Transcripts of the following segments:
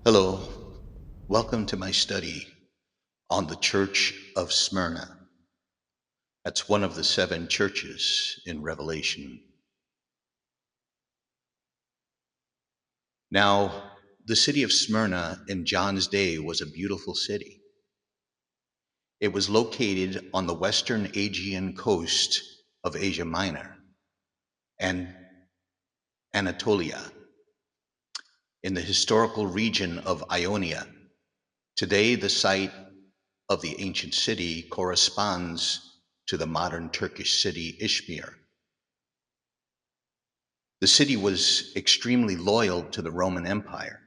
Hello, welcome to my study on the Church of Smyrna. That's one of the 7 churches in Revelation. Now, the city of Smyrna in John's day was a beautiful city. It was located on the western Aegean coast of Asia Minor and Anatolia in the historical region of Ionia. Today, the site of the ancient city corresponds to the modern Turkish city Izmir. The city was extremely loyal to the Roman Empire.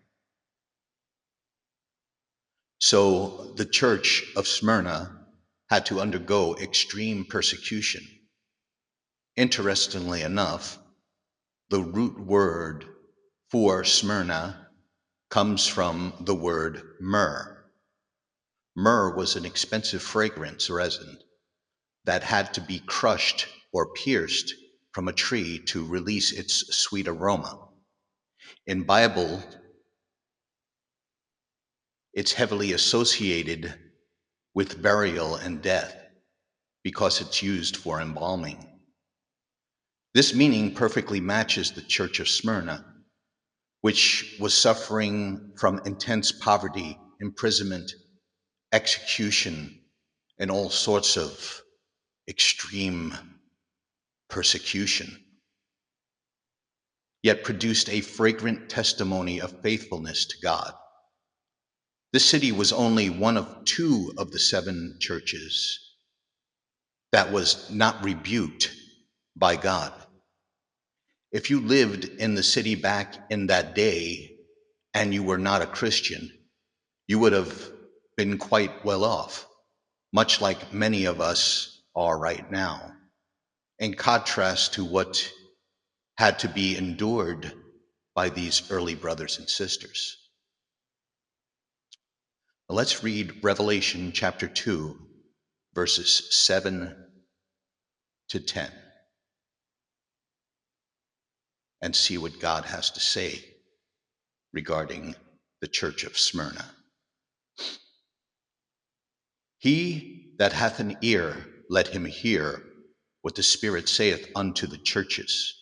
So the Church of Smyrna had to undergo extreme persecution. Interestingly enough, the root word for Smyrna comes from the word myrrh. Myrrh was an expensive fragrance resin that had to be crushed or pierced from a tree to release its sweet aroma. In Bible, it's heavily associated with burial and death because it's used for embalming. This meaning perfectly matches the Church of Smyrna, which was suffering from intense poverty, imprisonment, execution, and all sorts of extreme persecution, yet produced a fragrant testimony of faithfulness to God. This city was only one of 2 of the 7 churches that was not rebuked by God. If you lived in the city back in that day and you were not a Christian, you would have been quite well off, much like many of us are right now, in contrast to what had to be endured by these early brothers and sisters. Let's read Revelation chapter 2, verses 7 to 10, and see what God has to say regarding the church of Smyrna. He that hath an ear, let him hear what the Spirit saith unto the churches.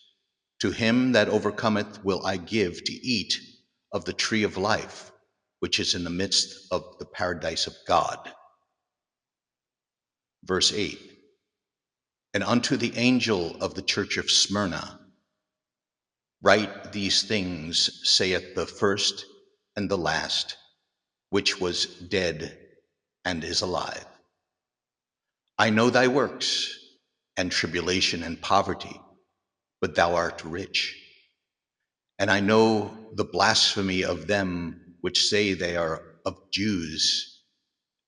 To him that overcometh will I give to eat of the tree of life, which is in the midst of the paradise of God. Verse 8, and unto the angel of the church of Smyrna, write these things, saith the first and the last, which was dead and is alive. I know thy works, and tribulation and poverty, but thou art rich. And I know the blasphemy of them which say they are of Jews,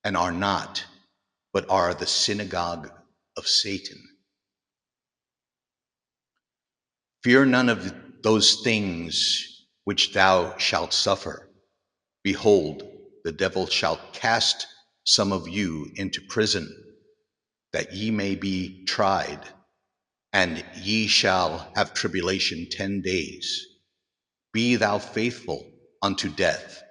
and are not, but are the synagogue of Satan. Fear none of those things which thou shalt suffer. Behold, the devil shall cast some of you into prison, that ye may be tried, and ye shall have tribulation 10 days. Be thou faithful unto death,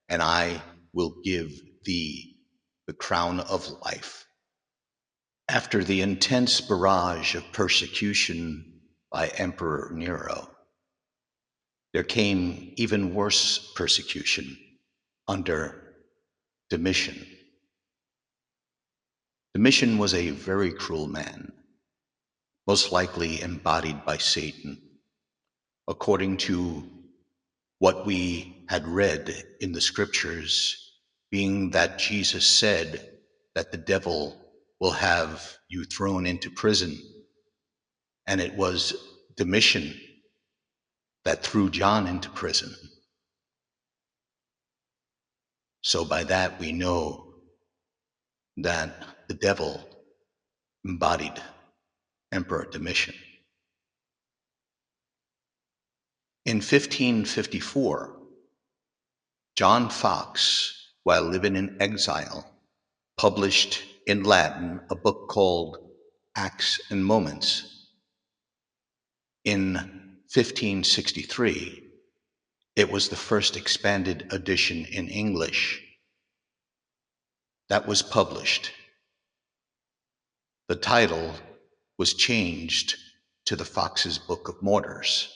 and I will give thee the crown of life. After the intense barrage of persecution by Emperor Nero, there came even worse persecution under Domitian. Domitian was a very cruel man, most likely embodied by Satan, according to what we had read in the scriptures, being that Jesus said that the devil will have you thrown into prison. And it was Domitian that threw John into prison. So by that we know that the devil embodied Emperor Domitian. In 1554, John Fox, while living in exile, published in Latin a book called Acts and Moments. In 1563, it was the first expanded edition in English that was published. The title was changed to the Fox's Book of Martyrs.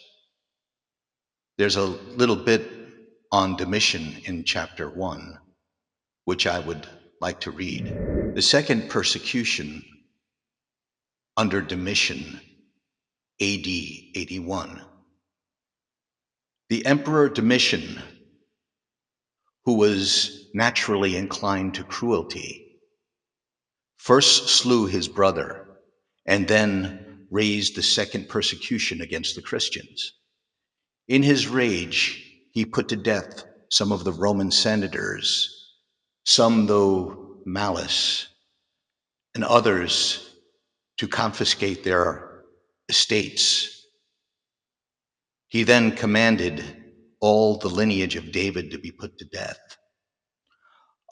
There's a little bit on Domitian in chapter 1, which I would like to read. The second persecution under Domitian, AD 81. The Emperor Domitian, who was naturally inclined to cruelty, first slew his brother and then raised the second persecution against the Christians. In his rage, he put to death some of the Roman senators, some though malice, and others to confiscate their estates. He then commanded all the lineage of David to be put to death.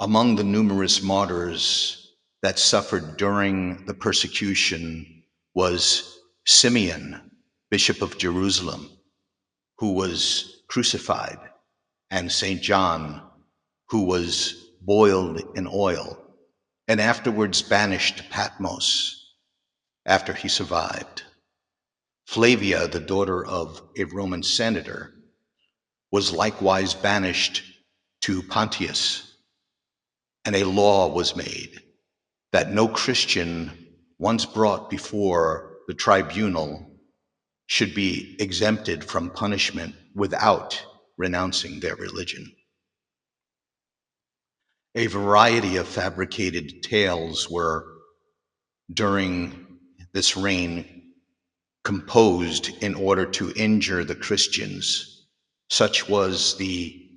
Among the numerous martyrs that suffered during the persecution was Simeon, Bishop of Jerusalem, who was crucified, and St. John, who was boiled in oil and afterwards banished to Patmos after he survived. Flavia, the daughter of a Roman senator, was likewise banished to Pontius, and a law was made that no Christian, once brought before the tribunal, should be exempted from punishment without renouncing their religion. A variety of fabricated tales were, during this reign, composed in order to injure the Christians. Such was the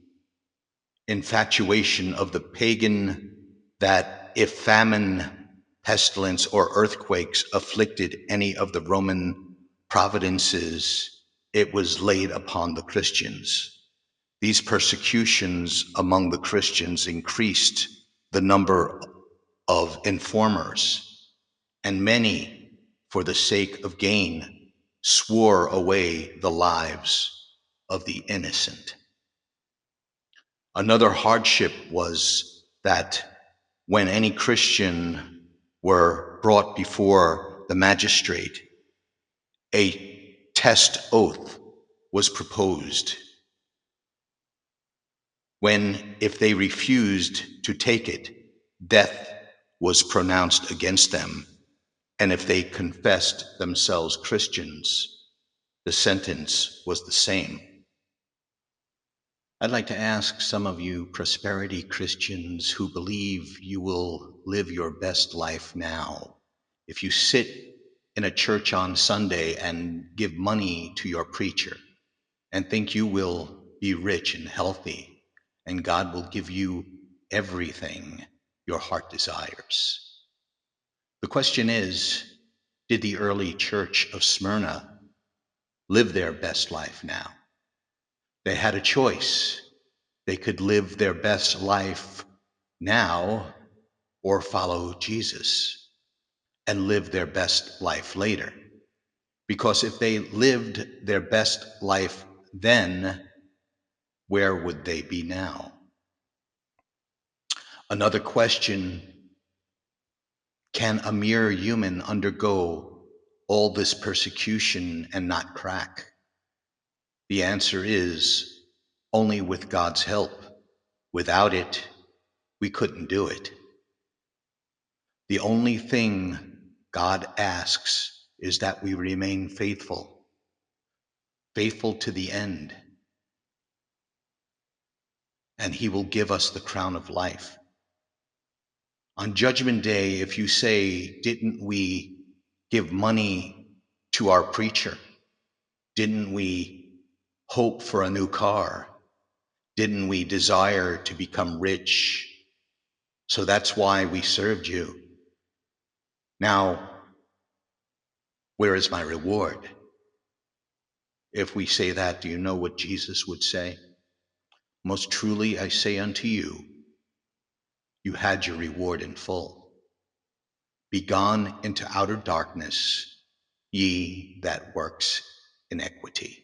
infatuation of the pagan that if famine, pestilence, or earthquakes afflicted any of the Roman provinces, it was laid upon the Christians. These persecutions among the Christians increased the number of informers, and many, for the sake of gain, swore away the lives of the innocent. Another hardship was that when any Christian were brought before the magistrate, a test oath was proposed. When, if they refused to take it, death was pronounced against them, and if they confessed themselves Christians, the sentence was the same. I'd like to ask some of you prosperity Christians who believe you will live your best life now. If you sit in a church on Sunday and give money to your preacher and think you will be rich and healthy and God will give you everything your heart desires. The question is, did the early church of Smyrna live their best life now? They had a choice. They could live their best life now or follow Jesus and live their best life later. Because if they lived their best life then, where would they be now? Another question, can a mere human undergo all this persecution and not crack? The answer is only with God's help. Without it, we couldn't do it. The only thing God asks is that we remain faithful, faithful to the end, and He will give us the crown of life. On Judgment Day, if you say, didn't we give money to our preacher? Didn't we hope for a new car? Didn't we desire to become rich? So that's why we served you. Now, where is my reward? If we say that, do you know what Jesus would say? Most truly I say unto you, you had your reward in full. Be gone into outer darkness, ye that works iniquity.